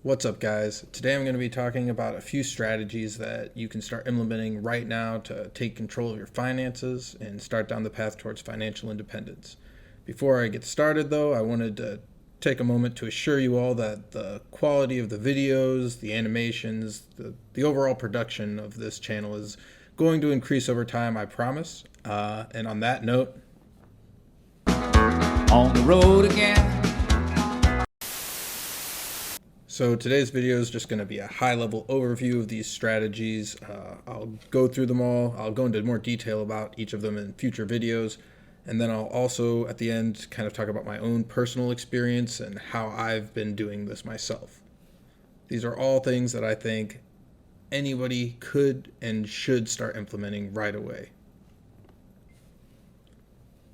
What's up, guys? Today I'm going to be talking about a few strategies that you can start implementing right now to take control of your finances and start down the path towards financial independence. Before I get started, though, I wanted to take a moment to assure you all that the quality of the videos, the animations, the overall production of this channel is going to increase over time, I promise. And on that note, on the road again. So today's video is just going to be a high-level overview of these strategies. I'll go through them all. I'll go into more detail about each of them in future videos. And then I'll also, at the end, kind of talk about my own personal experience and how I've been doing this myself. These are all things that I think anybody could and should start implementing right away.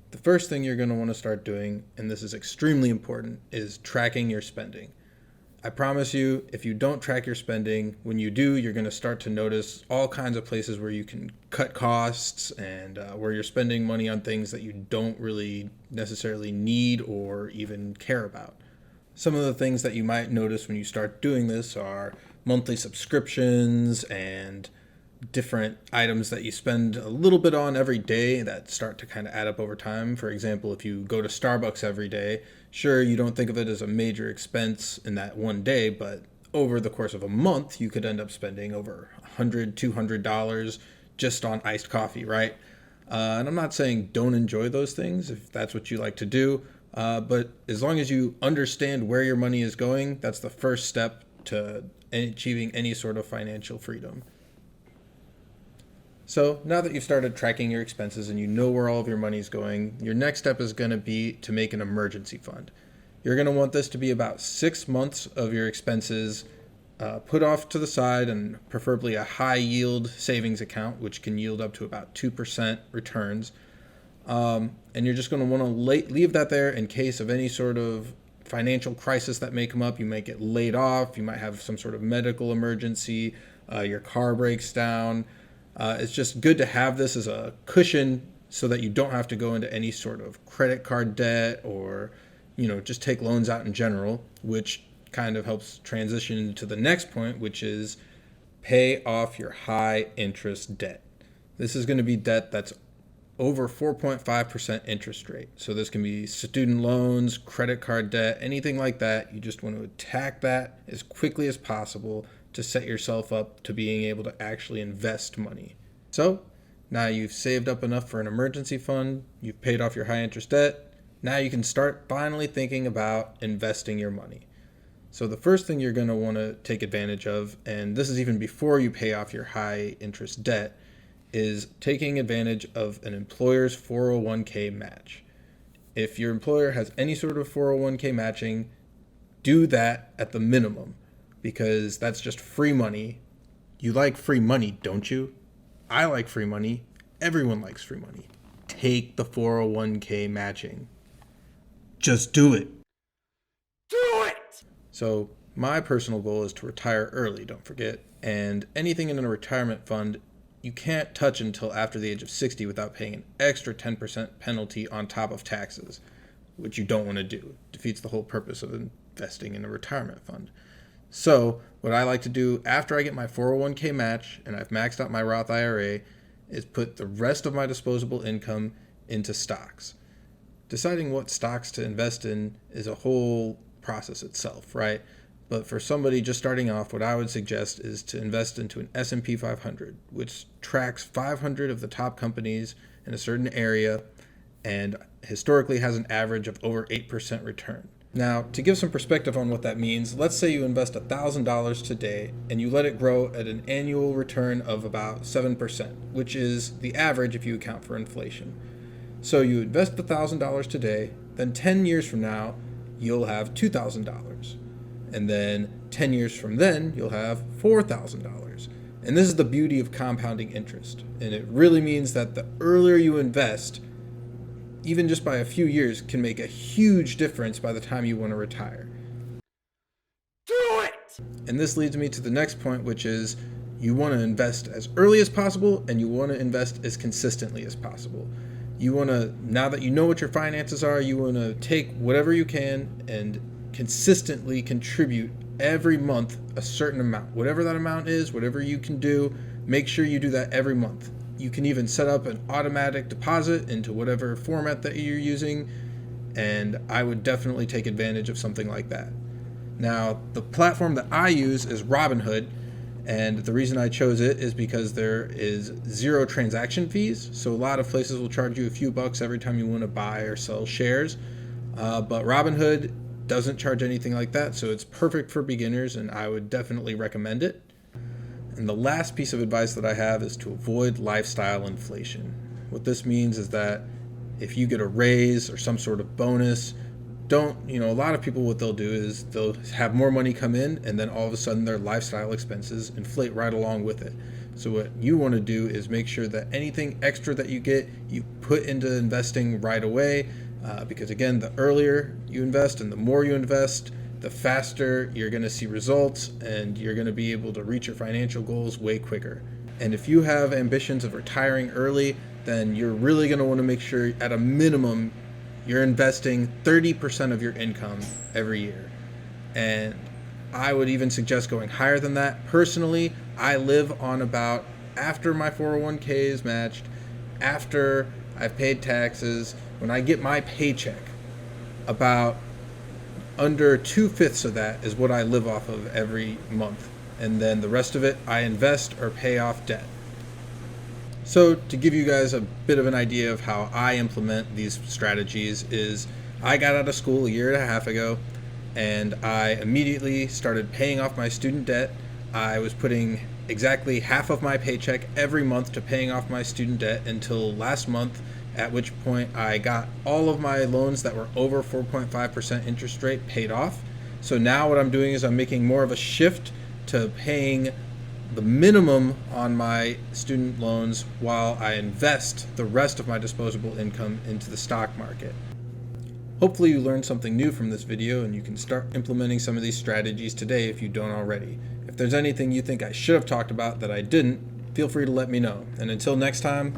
The first thing you're going to want to start doing, and this is extremely important, is tracking your spending. I promise you, if you don't track your spending, when you do, you're going to start to notice all kinds of places where you can cut costs and where you're spending money on things that you don't really necessarily need or even care about. Some of the things that you might notice when you start doing this are monthly subscriptions and different items that you spend a little bit on every day that start to kind of add up over time. For example, if you go to Starbucks every day, sure, you don't think of it as a major expense in that one day, but over the course of a month, you could end up spending over $100, $200 just on iced coffee, right? And I'm not saying don't enjoy those things if that's what you like to do, but as long as you understand where your money is going, that's the first step to achieving any sort of financial freedom. So now that you've started tracking your expenses and you know where all of your money is going, your next step is going to be to make an emergency fund. You're going to want this to be about 6 months of your expenses put off to the side, and preferably a high yield savings account, which can yield up to about 2% returns. And you're just going to want to leave that there in case of any sort of financial crisis that may come up. You might get laid off, you might have some sort of medical emergency, your car breaks down. It's just good to have this as a cushion so that you don't have to go into any sort of credit card debt or, just take loans out in general, which kind of helps transition into the next point, which is pay off your high interest debt. This is going to be debt that's over 4.5% interest rate. So this can be student loans, credit card debt, anything like that. You just want to attack that as quickly as possible to set yourself up to being able to actually invest money. So now you've saved up enough for an emergency fund, you've paid off your high interest debt, now you can start finally thinking about investing your money. So the first thing you're going to want to take advantage of, and this is even before you pay off your high interest debt, is taking advantage of an employer's 401k match. If your employer has any sort of 401k matching, do that at the minimum, because that's just free money. You like free money, don't you? I like free money. Everyone likes free money. Take the 401k matching. Just do it. Do it! So my personal goal is to retire early, don't forget. And anything in a retirement fund, you can't touch until after the age of 60 without paying an extra 10% penalty on top of taxes, which you don't want to do. It defeats the whole purpose of investing in a retirement fund. So what I like to do after I get my 401k match and I've maxed out my Roth IRA is put the rest of my disposable income into stocks. Deciding what stocks to invest in is a whole process itself, right? But for somebody just starting off, what I would suggest is to invest into an S&P 500, which tracks 500 of the top companies in a certain area and historically has an average of over 8% return. Now, to give some perspective on what that means, let's say you invest $1,000 today and you let it grow at an annual return of about 7%, which is the average if you account for inflation. So you invest $1,000 today, then 10 years from now, you'll have $2,000. And then 10 years from then, you'll have $4,000. And this is the beauty of compounding interest. And it really means that the earlier you invest, even just by a few years, can make a huge difference by the time you want to retire. Do it! And this leads me to the next point, which is you want to invest as early as possible and you want to invest as consistently as possible. You want to, now that you know what your finances are, you want to take whatever you can and consistently contribute every month a certain amount. Whatever that amount is, whatever you can do, make sure you do that every month. You can even set up an automatic deposit into whatever format that you're using, and I would definitely take advantage of something like that. Now, the platform that I use is Robinhood, and the reason I chose it is because there is 0 transaction fees. So a lot of places will charge you a few bucks every time you want to buy or sell shares, but Robinhood doesn't charge anything like that, so it's perfect for beginners, and I would definitely recommend it. And the last piece of advice that I have is to avoid lifestyle inflation. What this means is that if you get a raise or some sort of bonus, a lot of people, what they'll do is they'll have more money come in, and then all of a sudden their lifestyle expenses inflate right along with it. So what you want to do is make sure that anything extra that you get, you put into investing right away, because again, the earlier you invest and the more you invest, the faster you're going to see results, and you're going to be able to reach your financial goals way quicker. And if you have ambitions of retiring early, then you're really going to want to make sure at a minimum you're investing 30% of your income every year. And I would even suggest going higher than that. Personally, I live on about, after my 401k is matched, after I've paid taxes, when I get my paycheck, about under 2/5 of that is what I live off of every month. And then the rest of it, I invest or pay off debt. So to give you guys a bit of an idea of how I implement these strategies is I got out of school a year and a half ago, and I immediately started paying off my student debt. I was putting exactly half of my paycheck every month to paying off my student debt until last month, at which point I got all of my loans that were over 4.5% interest rate paid off. So now what I'm doing is I'm making more of a shift to paying the minimum on my student loans while I invest the rest of my disposable income into the stock market. Hopefully you learned something new from this video, and you can start implementing some of these strategies today if you don't already. If there's anything you think I should have talked about that I didn't, feel free to let me know. And until next time,